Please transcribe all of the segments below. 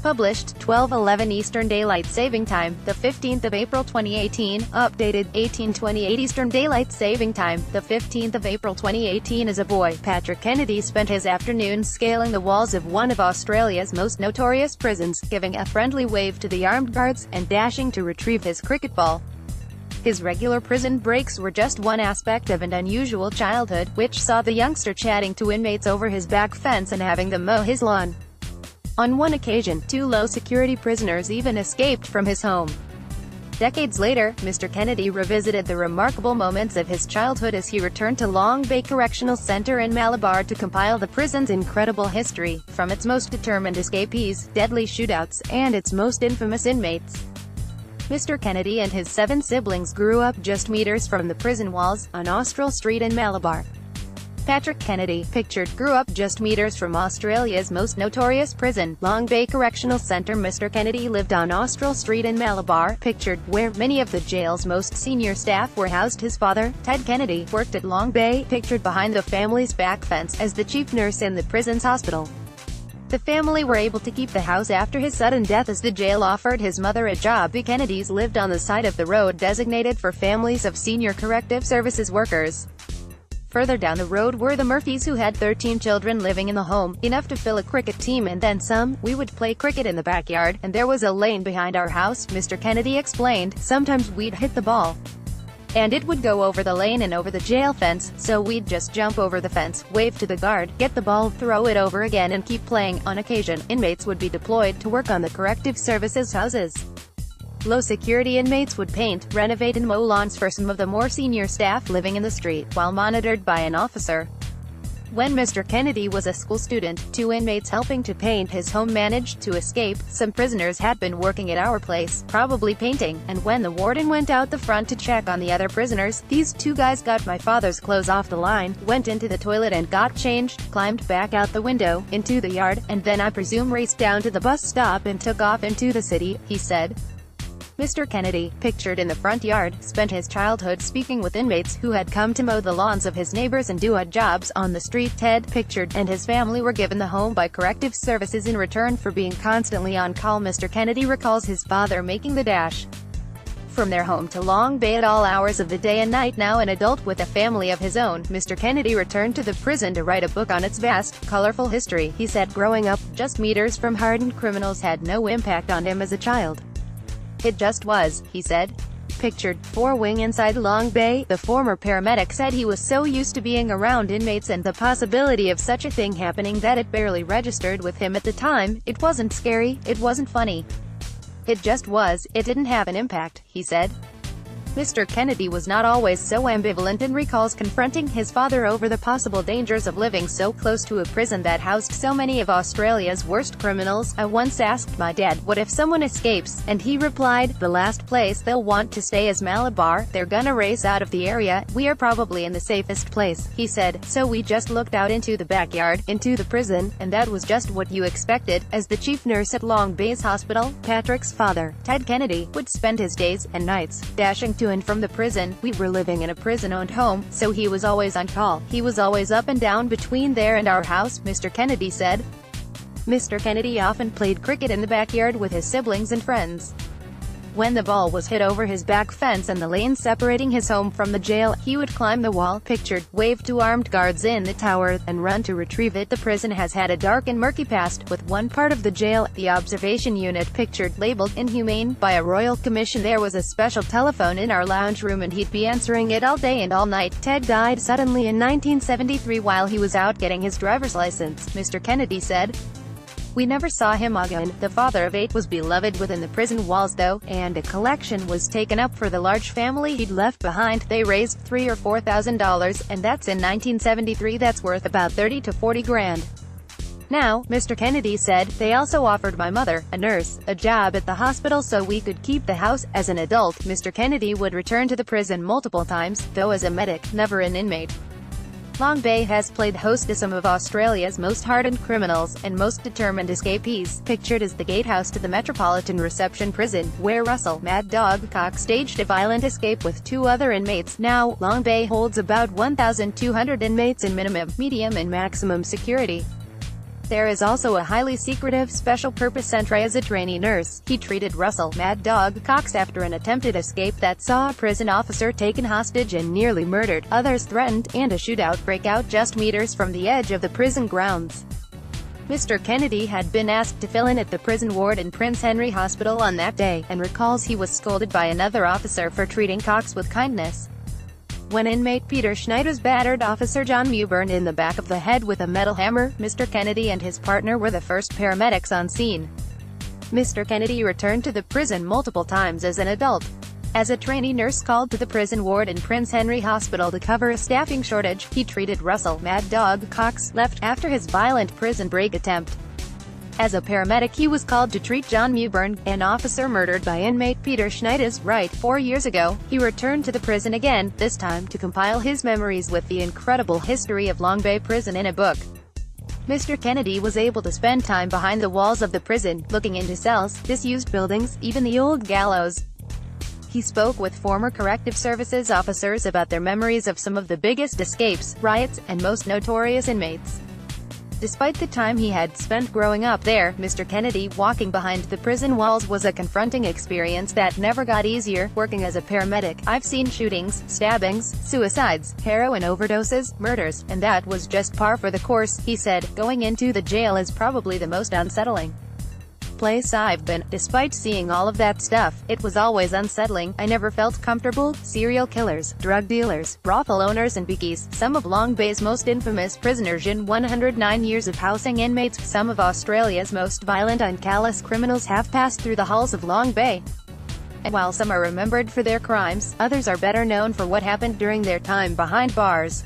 Published, 12:11 Eastern Daylight Saving Time, the 15th of April 2018. Updated, 18:28 Eastern Daylight Saving Time, the 15th of April 2018. As a boy, Patrick Kennedy spent his afternoons scaling the walls of one of Australia's most notorious prisons, giving a friendly wave to the armed guards, and dashing to retrieve his cricket ball. His regular prison breaks were just one aspect of an unusual childhood, which saw the youngster chatting to inmates over his back fence and having them mow his lawn. On one occasion, 2 low-security prisoners even escaped from his home. Decades later, Mr. Kennedy revisited the remarkable moments of his childhood as he returned to Long Bay Correctional Center in Malabar to compile the prison's incredible history, from its most determined escapees, deadly shootouts, and its most infamous inmates. Mr. Kennedy and his 7 siblings grew up just meters from the prison walls, on Austral Street in Malabar. Patrick Kennedy, pictured, grew up just meters from Australia's most notorious prison, Long Bay Correctional Center. Mr. Kennedy lived on Austral Street in Malabar, pictured, where many of the jail's most senior staff were housed. His father, Ted Kennedy, worked at Long Bay, pictured behind the family's back fence, as the chief nurse in the prison's hospital. The family were able to keep the house after his sudden death as the jail offered his mother a job. The Kennedys lived on the side of the road designated for families of senior corrective services workers. Further down the road were the Murphys, who had 13 children living in the home, enough to fill a cricket team and then some. We would play cricket in the backyard, and there was a lane behind our house, Mr. Kennedy explained. Sometimes we'd hit the ball, and it would go over the lane and over the jail fence, so we'd just jump over the fence, wave to the guard, get the ball, throw it over again and keep playing. On occasion, inmates would be deployed to work on the corrective services houses. Low-security inmates would paint, renovate and mow lawns for some of the more senior staff living in the street, while monitored by an officer. When Mr. Kennedy was a school student, 2 inmates helping to paint his home managed to escape. Some prisoners had been working at our place, probably painting, and when the warden went out the front to check on the other prisoners, these 2 guys got my father's clothes off the line, went into the toilet and got changed, climbed back out the window, into the yard, and then I presume raced down to the bus stop and took off into the city, he said. Mr. Kennedy, pictured in the front yard, spent his childhood speaking with inmates who had come to mow the lawns of his neighbors and do odd jobs on the street. Ted, pictured, and his family were given the home by corrective services in return for being constantly on call. Mr. Kennedy recalls his father making the dash from their home to Long Bay at all hours of the day and night. Now an adult with a family of his own, Mr. Kennedy returned to the prison to write a book on its vast, colorful history. He said growing up, just meters from hardened criminals had no impact on him as a child. It just was, he said. Pictured, 4-wing inside Long Bay, the former paramedic said he was so used to being around inmates and the possibility of such a thing happening that it barely registered with him at the time. It wasn't scary, it wasn't funny. It just was, it didn't have an impact, he said. Mr. Kennedy was not always so ambivalent and recalls confronting his father over the possible dangers of living so close to a prison that housed so many of Australia's worst criminals. I once asked my dad, what if someone escapes? And he replied, the last place they'll want to stay is Malabar. They're gonna race out of the area. We are probably in the safest place, he said. So we just looked out into the backyard, into the prison, and that was just what you expected. As the chief nurse at Long Bay's hospital, Patrick's father, Ted Kennedy, would spend his days and nights dashing to and from the prison. We were living in a prison-owned home, so he was always on call. He was always up and down between there and our house, Mr. Kennedy said. Mr. Kennedy often played cricket in the backyard with his siblings and friends. When the ball was hit over his back fence and the lane separating his home from the jail, he would climb the wall, pictured, wave to armed guards in the tower, and run to retrieve it. The prison has had a dark and murky past, with one part of the jail, the observation unit, pictured, labeled inhumane by a royal commission. There was a special telephone in our lounge room and he'd be answering it all day and all night. Ted died suddenly in 1973 while he was out getting his driver's license, Mr. Kennedy said. We never saw him again. The father of 8 was beloved within the prison walls though, and a collection was taken up for the large family he'd left behind. They raised $3,000 or $4,000, and that's in 1973. That's worth about 30 to 40 grand. Now, Mr. Kennedy said, they also offered my mother, a nurse, a job at the hospital so we could keep the house. As an adult, Mr. Kennedy would return to the prison multiple times, though as a medic, never an inmate. Long Bay has played host to some of Australia's most hardened criminals and most determined escapees, pictured as the gatehouse to the Metropolitan Reception Prison, where Russell "Mad Dog" Cox staged a violent escape with 2 other inmates. Now, Long Bay holds about 1,200 inmates in minimum, medium and maximum security. There is also a highly secretive special-purpose sentry as a trainee nurse. He treated Russell "Mad Dog" Cox after an attempted escape that saw a prison officer taken hostage and nearly murdered, others threatened, and a shootout break out just meters from the edge of the prison grounds. Mr. Kennedy had been asked to fill in at the prison ward in Prince Henry Hospital on that day, and recalls he was scolded by another officer for treating Cox with kindness. When inmate Peter Schneider's battered Officer John Mewburn in the back of the head with a metal hammer, Mr. Kennedy and his partner were the first paramedics on scene. Mr. Kennedy returned to the prison multiple times as an adult. As a trainee nurse called to the prison ward in Prince Henry Hospital to cover a staffing shortage, he treated Russell "Mad Dog" Cox left after his violent prison break attempt. As a paramedic he was called to treat John Mewburn, an officer murdered by inmate Peter Schneider's right 4 years ago. He returned to the prison again, this time to compile his memories with the incredible history of Long Bay Prison in a book. Mr. Kennedy was able to spend time behind the walls of the prison, looking into cells, disused buildings, even the old gallows. He spoke with former corrective services officers about their memories of some of the biggest escapes, riots, and most notorious inmates. Despite the time he had spent growing up there, Mr. Kennedy walking behind the prison walls was a confronting experience that never got easier. Working as a paramedic, I've seen shootings, stabbings, suicides, heroin overdoses, murders, and that was just par for the course, he said. Going into the jail is probably the most unsettling place I've been. Despite seeing all of that stuff, it was always unsettling. I never felt comfortable. Serial killers, drug dealers, brothel owners and biggies, some of Long Bay's most infamous prisoners in 109 years of housing inmates, some of Australia's most violent and callous criminals have passed through the halls of Long Bay. And while some are remembered for their crimes, others are better known for what happened during their time behind bars.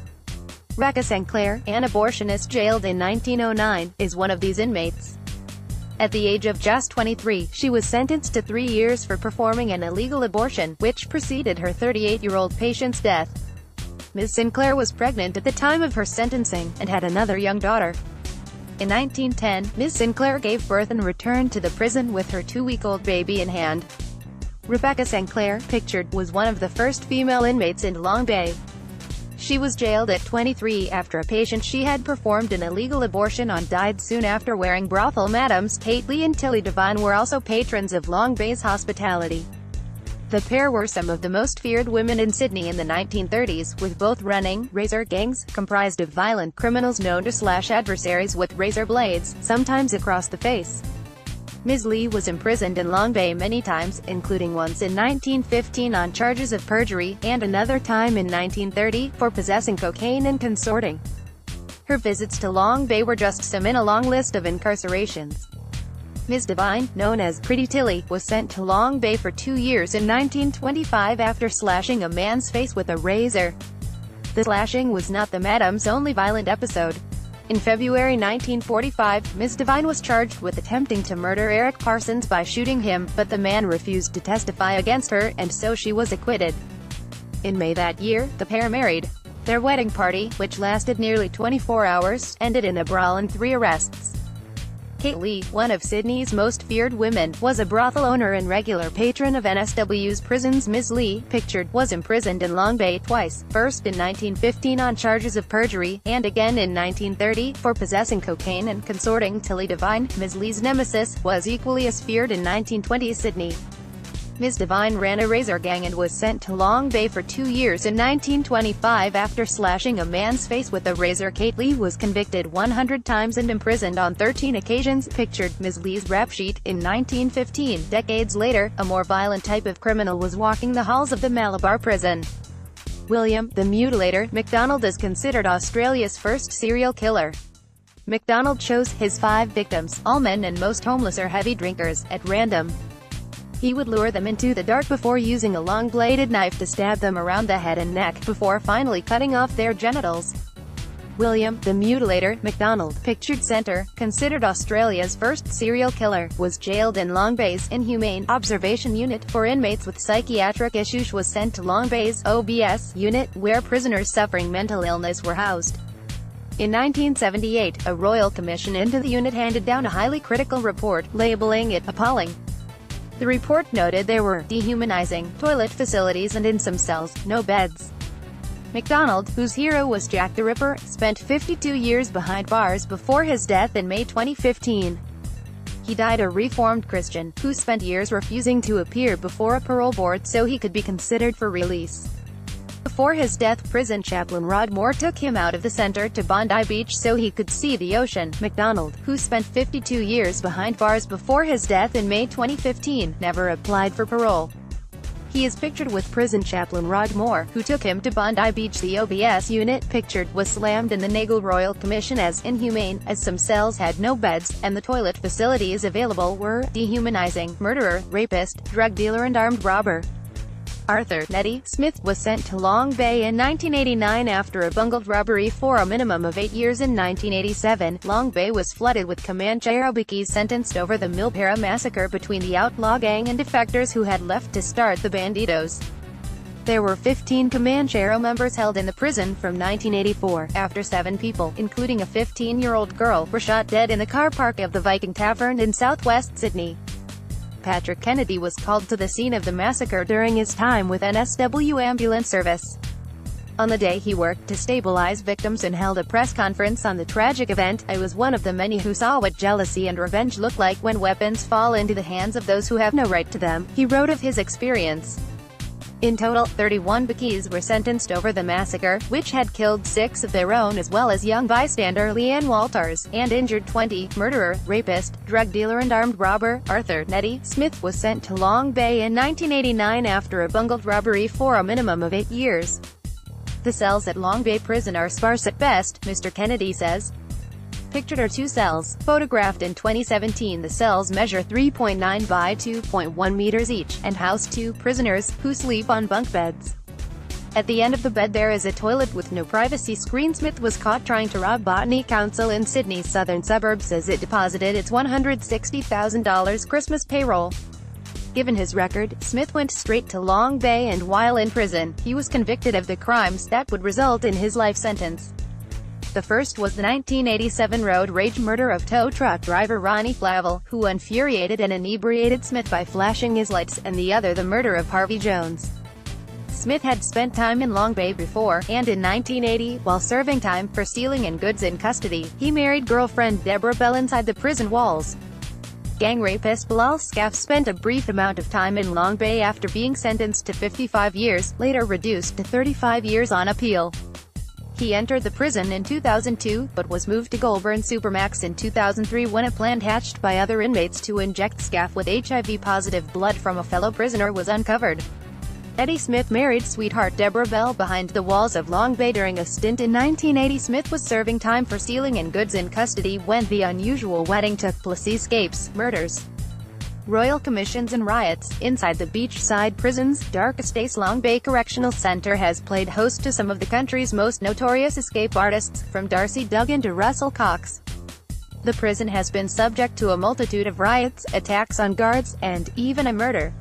Rebecca Sinclair, an abortionist jailed in 1909, is one of these inmates. At the age of just 23, she was sentenced to 3 years for performing an illegal abortion, which preceded her 38-year-old patient's death. Ms. Sinclair was pregnant at the time of her sentencing, and had another young daughter. In 1910, Ms. Sinclair gave birth and returned to the prison with her 2-week-old baby in hand. Rebecca Sinclair, pictured, was one of the first female inmates in Long Bay. She was jailed at 23 after a patient she had performed an illegal abortion on died soon after. Wearing brothel madams, Kate Lee and Tilly Devine were also patrons of Long Bay's hospitality. The pair were some of the most feared women in Sydney in the 1930s, with both running razor gangs, comprised of violent criminals known to slash adversaries with razor blades, sometimes across the face. Ms. Lee was imprisoned in Long Bay many times, including once in 1915 on charges of perjury, and another time in 1930, for possessing cocaine and consorting. Her visits to Long Bay were just some in a long list of incarcerations. Ms. Devine, known as Pretty Tilly, was sent to Long Bay for 2 years in 1925 after slashing a man's face with a razor. The slashing was not the madam's only violent episode. In February 1945, Ms. Devine was charged with attempting to murder Eric Parsons by shooting him, but the man refused to testify against her, and so she was acquitted. In May that year, the pair married. Their wedding party, which lasted nearly 24 hours, ended in a brawl and 3 arrests. Kate Lee, one of Sydney's most feared women, was a brothel owner and regular patron of NSW's prisons. Ms. Lee, pictured, was imprisoned in Long Bay twice, first in 1915 on charges of perjury, and again in 1930, for possessing cocaine and consorting. Tilly Devine, Ms. Lee's nemesis, was equally as feared in 1920 Sydney. Ms. Devine ran a razor gang and was sent to Long Bay for 2 years in 1925 after slashing a man's face with a razor. Kate Lee was convicted 100 times and imprisoned on 13 occasions. Pictured, Ms. Lee's rap sheet. In 1915, decades later, a more violent type of criminal was walking the halls of the Malabar prison. William, the Mutilator, MacDonald is considered Australia's first serial killer. MacDonald chose his 5 victims, all men and most homeless or heavy drinkers, at random. He would lure them into the dark before using a long-bladed knife to stab them around the head and neck, before finally cutting off their genitals. William, the Mutilator, MacDonald, pictured center, considered Australia's first serial killer, was jailed in Long Bay's Inhumane Observation Unit for inmates with psychiatric issues. Was sent to Long Bay's OBS unit, where prisoners suffering mental illness were housed. In 1978, a royal commission into the unit handed down a highly critical report, labeling it appalling. The report noted there were dehumanizing toilet facilities and in some cells, no beds. MacDonald, whose hero was Jack the Ripper, spent 52 years behind bars before his death in May 2015. He died a reformed Christian, who spent years refusing to appear before a parole board so he could be considered for release. Before his death, prison chaplain Rod Moore took him out of the center to Bondi Beach so he could see the ocean. MacDonald, who spent 52 years behind bars before his death in May 2015, never applied for parole. He is pictured with prison chaplain Rod Moore, who took him to Bondi Beach. The OBS unit pictured was slammed in the Nagel Royal Commission as inhumane, as some cells had no beds, and the toilet facilities available were dehumanizing. Murderer, rapist, drug dealer and armed robber Arthur "Nettie" Smith was sent to Long Bay in 1989 after a bungled robbery for a minimum of 8 years. In 1987, Long Bay was flooded with Comanche Arabikis sentenced over the Milpera massacre between the outlaw gang and defectors who had left to start the Bandidos. There were 15 Comanchero members held in the prison from 1984, after 7 people, including a 15-year-old girl, were shot dead in the car park of the Viking Tavern in southwest Sydney. Patrick Kennedy was called to the scene of the massacre during his time with NSW ambulance service. On the day he worked to stabilize victims and held a press conference on the tragic event, "I was one of the many who saw what jealousy and revenge look like when weapons fall into the hands of those who have no right to them," he wrote of his experience. In total, 31 Bikis were sentenced over the massacre, which had killed 6 of their own as well as young bystander Leanne Walters, and injured 20. Murderer, rapist, drug dealer and armed robber Arthur "Nettie" Smith was sent to Long Bay in 1989 after a bungled robbery for a minimum of 8 years. The cells at Long Bay Prison are sparse at best, Mr. Kennedy says. Pictured are 2 cells, photographed in 2017. The cells measure 3.9 by 2.1 meters each, and house 2 prisoners, who sleep on bunk beds. At the end of the bed there is a toilet with no privacy screen. Smith was caught trying to rob Botany Council in Sydney's southern suburbs as it deposited its $160,000 Christmas payroll. Given his record, Smith went straight to Long Bay, and while in prison, he was convicted of the crimes that would result in his life sentence. The first was the 1987 road rage murder of tow truck driver Ronnie Flavel, who infuriated and inebriated Smith by flashing his lights, and the other the murder of Harvey Jones. Smith had spent time in Long Bay before, and in 1980, while serving time for stealing and goods in custody, he married girlfriend Deborah Bell inside the prison walls. Gang rapist Bilal Scaff spent a brief amount of time in Long Bay after being sentenced to 55 years, later reduced to 35 years on appeal. He entered the prison in 2002, but was moved to Goulburn Supermax in 2003 when a plan hatched by other inmates to inject Scaff with HIV-positive blood from a fellow prisoner was uncovered. Eddie Smith married sweetheart Deborah Bell behind the walls of Long Bay during a stint in 1980. Smith was serving time for stealing and goods in custody when the unusual wedding took place. Escapes, murders, royal commissions and riots. Inside the beachside prison's darkest days, Long Bay Correctional Center has played host to some of the country's most notorious escape artists, from Darcy Duggan to Russell Cox. The prison has been subject to a multitude of riots, attacks on guards, and even a murder.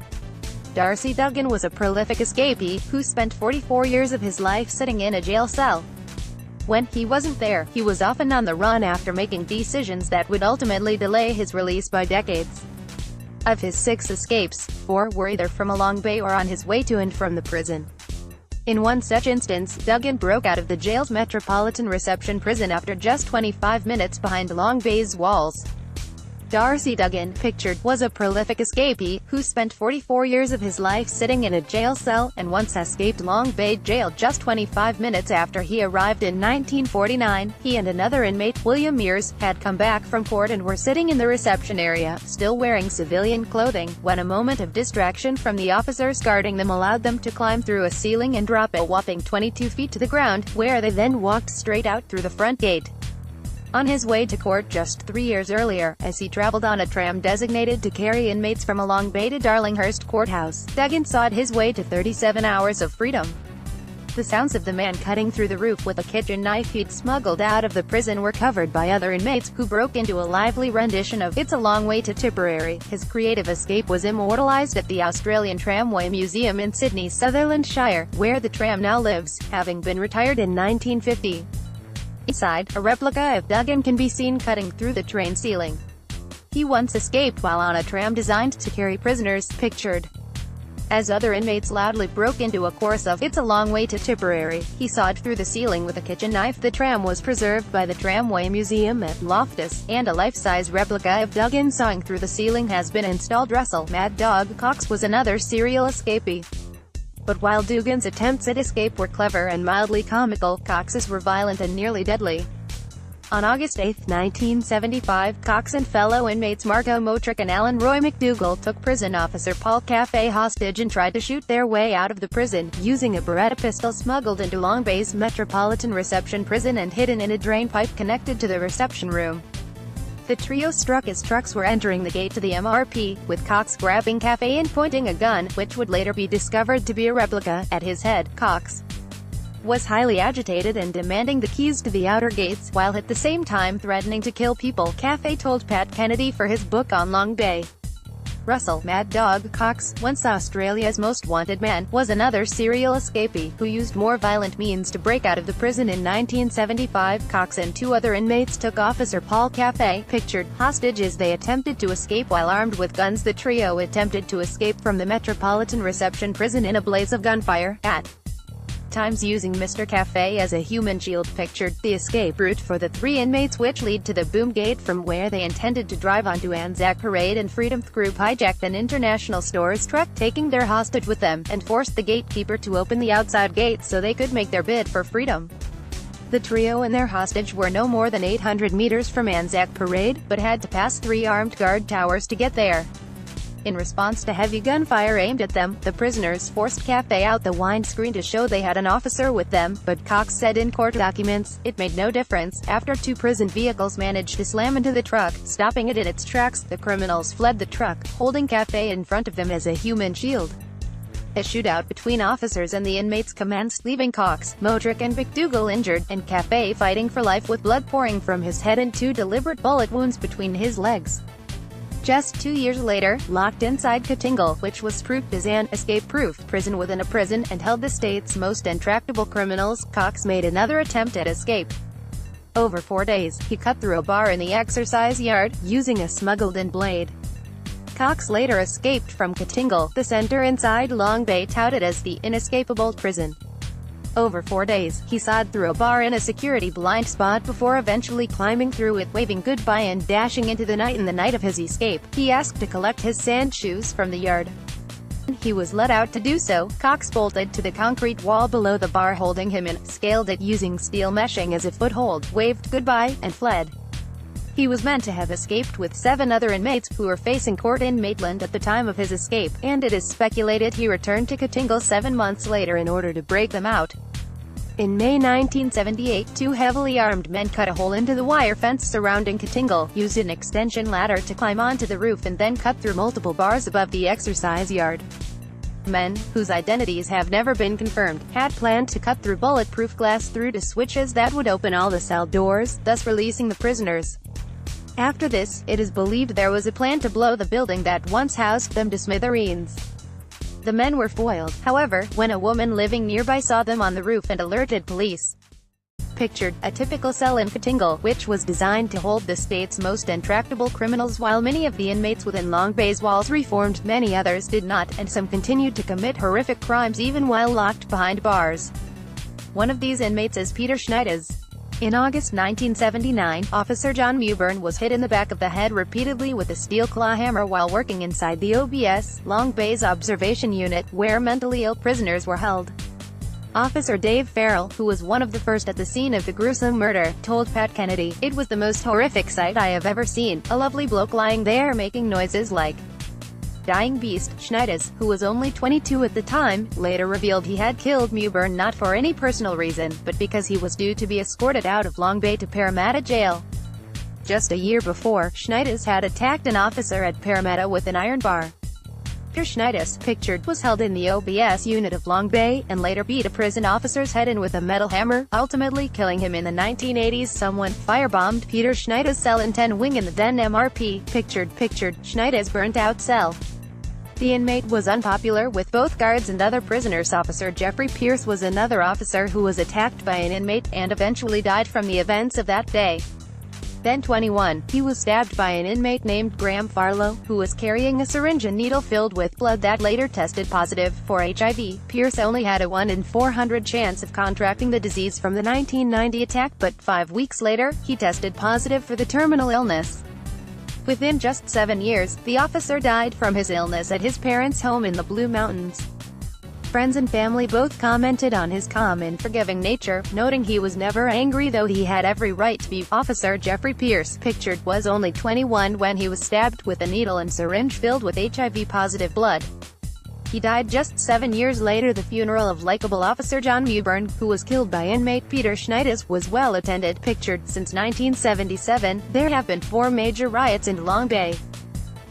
Darcy Duggan was a prolific escapee, who spent 44 years of his life sitting in a jail cell. When he wasn't there, he was often on the run after making decisions that would ultimately delay his release by decades. Of his 6 escapes, 4 were either from Long Bay or on his way to and from the prison. In one such instance, Duggan broke out of the jail's Metropolitan Reception Prison after just 25 minutes behind Long Bay's walls. Darcy Duggan, pictured, was a prolific escapee, who spent 44 years of his life sitting in a jail cell, and once escaped Long Bay Jail just 25 minutes after he arrived in 1949. He and another inmate, William Mears, had come back from court and were sitting in the reception area, still wearing civilian clothing, when a moment of distraction from the officers guarding them allowed them to climb through a ceiling and drop a whopping 22 feet to the ground, where they then walked straight out through the front gate. On his way to court just 3 years earlier, as he traveled on a tram designated to carry inmates from Long Bay to Darlinghurst Courthouse, Duggan sought his way to 37 hours of freedom. The sounds of the man cutting through the roof with a kitchen knife he'd smuggled out of the prison were covered by other inmates, who broke into a lively rendition of "It's a Long Way to Tipperary." His creative escape was immortalised at the Australian Tramway Museum in Sydney's Sutherland Shire, where the tram now lives, having been retired in 1950. Inside, a replica of Duggan can be seen cutting through the train ceiling. He once escaped while on a tram designed to carry prisoners, pictured. As other inmates loudly broke into a chorus of "It's a long way to Tipperary," he sawed through the ceiling with a kitchen knife. The tram was preserved by the Tramway Museum at Loftus, and a life-size replica of Duggan sawing through the ceiling has been installed. Russell "Mad Dog" Cox was another serial escapee. But while Duggan's attempts at escape were clever and mildly comical, Cox's were violent and nearly deadly. On August 8, 1975, Cox and fellow inmates Marco Motrick and Alan Roy McDougall took prison officer Paul Caffey hostage and tried to shoot their way out of the prison, using a Beretta pistol smuggled into Long Bay's Metropolitan Reception Prison and hidden in a drain pipe connected to the reception room. The trio struck as trucks were entering the gate to the MRP, with Cox grabbing Caffey and pointing a gun, which would later be discovered to be a replica, at his head. Cox was highly agitated and demanding the keys to the outer gates, while at the same time threatening to kill people, Caffey told Pat Kennedy for his book on Long Bay. Russell "Mad Dog" Cox, once Australia's most wanted man, was another serial escapee, who used more violent means to break out of the prison. In 1975, Cox and two other inmates took Officer Paul Caffey, pictured, hostage as they attempted to escape while armed with guns. The trio attempted to escape from the Metropolitan Reception Prison in a blaze of gunfire, at times using Mr. Caffey as a human shield. Pictured, the escape route for the three inmates, which lead to the boom gate from where they intended to drive onto Anzac Parade and Freedom. The group hijacked an International Stores truck, taking their hostage with them, and forced the gatekeeper to open the outside gate so they could make their bid for freedom. The trio and their hostage were no more than 800 meters from Anzac Parade, but had to pass 3 armed guard towers to get there. In response to heavy gunfire aimed at them, the prisoners forced Caffey out the windscreen to show they had an officer with them, but Cox said in court documents, it made no difference. After 2 prison vehicles managed to slam into the truck, stopping it in its tracks, the criminals fled the truck, holding Caffey in front of them as a human shield. A shootout between officers and the inmates commenced, leaving Cox, Motrick and McDougall injured, and Caffey fighting for life with blood pouring from his head and 2 deliberate bullet wounds between his legs. Just 2 years later, locked inside Kittingal, which was proved as an escape-proof prison within a prison, and held the state's most intractable criminals, Cox made another attempt at escape. Over 4 days, he cut through a bar in the exercise yard, using a smuggled-in blade. Cox later escaped from Kittingal, the center inside Long Bay touted as the inescapable prison. Over 4 days, he sawed through a bar in a security blind spot before eventually climbing through it, waving goodbye and dashing into the night. In the night of his escape, he asked to collect his sand shoes from the yard. He was let out to do so. Cox bolted to the concrete wall below the bar holding him in, scaled it using steel meshing as a foothold, waved goodbye, and fled. He was meant to have escaped with 7 other inmates, who were facing court in Maitland at the time of his escape, and it is speculated he returned to Kittingal 7 months later in order to break them out. In May 1978, 2 heavily armed men cut a hole into the wire fence surrounding Kittingal, used an extension ladder to climb onto the roof, and then cut through multiple bars above the exercise yard. Men, whose identities have never been confirmed, had planned to cut through bulletproof glass through to switches that would open all the cell doors, thus releasing the prisoners. After this, it is believed there was a plan to blow the building that once housed them to smithereens. The men were foiled, however, when a woman living nearby saw them on the roof and alerted police. Pictured, a typical cell in Kittingal, which was designed to hold the state's most intractable criminals. While many of the inmates within Long Bay's walls reformed, many others did not, and some continued to commit horrific crimes even while locked behind bars. One of these inmates is Peter Schneiders. In August 1979, Officer John Mewburn was hit in the back of the head repeatedly with a steel claw hammer while working inside the OBS, Long Bay's observation unit, where mentally ill prisoners were held. Officer Dave Farrell, who was one of the first at the scene of the gruesome murder, told Pat Kennedy, "It was the most horrific sight I have ever seen. A lovely bloke lying there making noises like dying beast." Schneiders, who was only 22 at the time, later revealed he had killed Mewburn not for any personal reason, but because he was due to be escorted out of Long Bay to Parramatta Jail. Just a year before, Schneiders had attacked an officer at Parramatta with an iron bar. Peter Schneiders, pictured, was held in the OBS unit of Long Bay, and later beat a prison officer's head in with a metal hammer, ultimately killing him. In the 1980s, someone firebombed Peter Schneiders' cell in 10 Wing in the then MRP. Pictured, Schneiders' burnt-out cell. The inmate was unpopular with both guards and other prisoners. Officer Jeffrey Pierce was another officer who was attacked by an inmate, and eventually died from the events of that day. Then 21, he was stabbed by an inmate named Graham Farlow, who was carrying a syringe and needle filled with blood that later tested positive for HIV. Pierce only had a 1 in 400 chance of contracting the disease from the 1990 attack, but 5 weeks later, he tested positive for the terminal illness. Within just 7 years, the officer died from his illness at his parents' home in the Blue Mountains. Friends and family both commented on his calm and forgiving nature, noting he was never angry though he had every right to be. Officer Jeffrey Pierce, pictured, was only 21 when he was stabbed with a needle and syringe filled with HIV-positive blood. He died just 7 years later. The funeral of likable Officer John Mewburn, who was killed by inmate Peter Schneides, was well attended. Pictured, since 1977, there have been 4 major riots in Long Bay.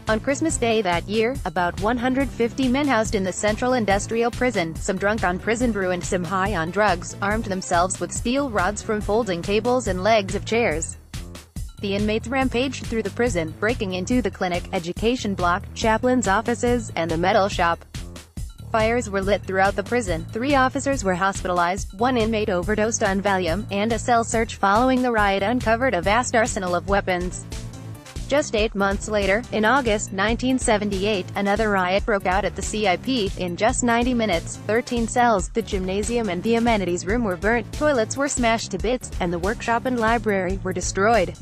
On Christmas Day that year, about 150 men housed in the Central Industrial Prison, some drunk on prison brew and some high on drugs, armed themselves with steel rods from folding tables and legs of chairs. The inmates rampaged through the prison, breaking into the clinic, education block, chaplain's offices, and the metal shop. Fires were lit throughout the prison. 3 officers were hospitalized, 1 inmate overdosed on Valium, and a cell search following the riot uncovered a vast arsenal of weapons. Just 8 months later, in August 1978, another riot broke out at the CIP. In just 90 minutes, 13 cells, the gymnasium and the amenities room were burnt, toilets were smashed to bits, and the workshop and library were destroyed.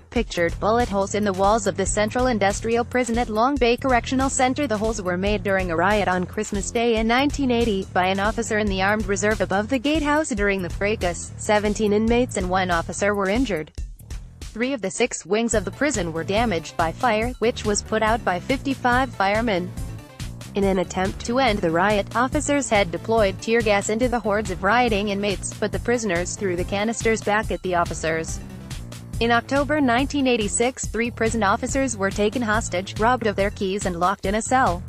Pictured, bullet holes in the walls of the Central Industrial Prison at Long Bay Correctional Center. The holes were made during a riot on Christmas Day in 1980, by an officer in the Armed Reserve above the gatehouse. During the fracas, 17 inmates and 1 officer were injured. 3 of the 6 wings of the prison were damaged by fire, which was put out by 55 firemen. In an attempt to end the riot, officers had deployed tear gas into the hordes of rioting inmates, but the prisoners threw the canisters back at the officers. In October 1986, 3 prison officers were taken hostage, robbed of their keys and locked in a cell.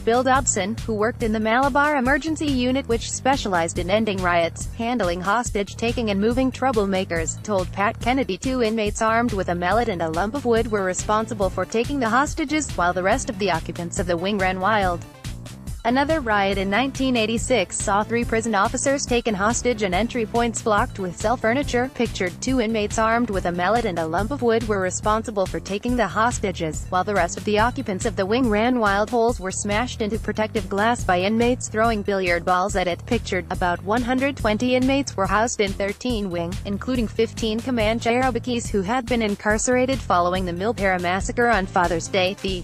Bill Dodson, who worked in the Malabar Emergency Unit, which specialized in ending riots, handling hostage-taking and moving troublemakers, told Pat Kennedy 2 inmates armed with a mallet and a lump of wood were responsible for taking the hostages, while the rest of the occupants of the wing ran wild. Another riot in 1986 saw 3 prison officers taken hostage and entry points blocked with cell furniture. Pictured, 2 inmates armed with a mallet and a lump of wood were responsible for taking the hostages, while the rest of the occupants of the wing ran wild. Holes were smashed into protective glass by inmates throwing billiard balls at it. Pictured, about 120 inmates were housed in 13 wing, including 15 Comanche Cherokees who had been incarcerated following the Milpara massacre on Father's Day. The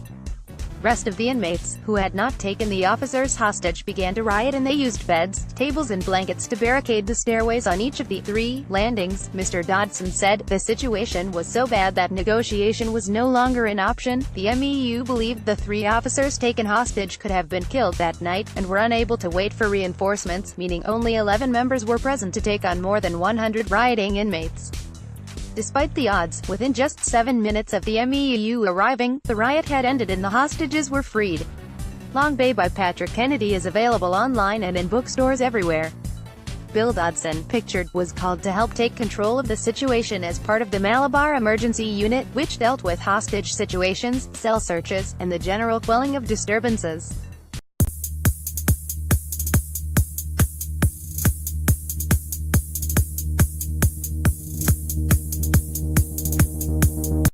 rest of the inmates, who had not taken the officers hostage, began to riot, and they used beds, tables and blankets to barricade the stairways on each of the 3 landings. Mr. Dodson said, "The situation was so bad that negotiation was no longer an option." The MEU believed the 3 officers taken hostage could have been killed that night, and were unable to wait for reinforcements, meaning only 11 members were present to take on more than 100 rioting inmates. Despite the odds, within just 7 minutes of the MEU arriving, the riot had ended and the hostages were freed. Long Bay by Patrick Kennedy is available online and in bookstores everywhere. Bill Dodson, pictured, was called to help take control of the situation as part of the Malabar Emergency Unit, which dealt with hostage situations, cell searches, and the general quelling of disturbances.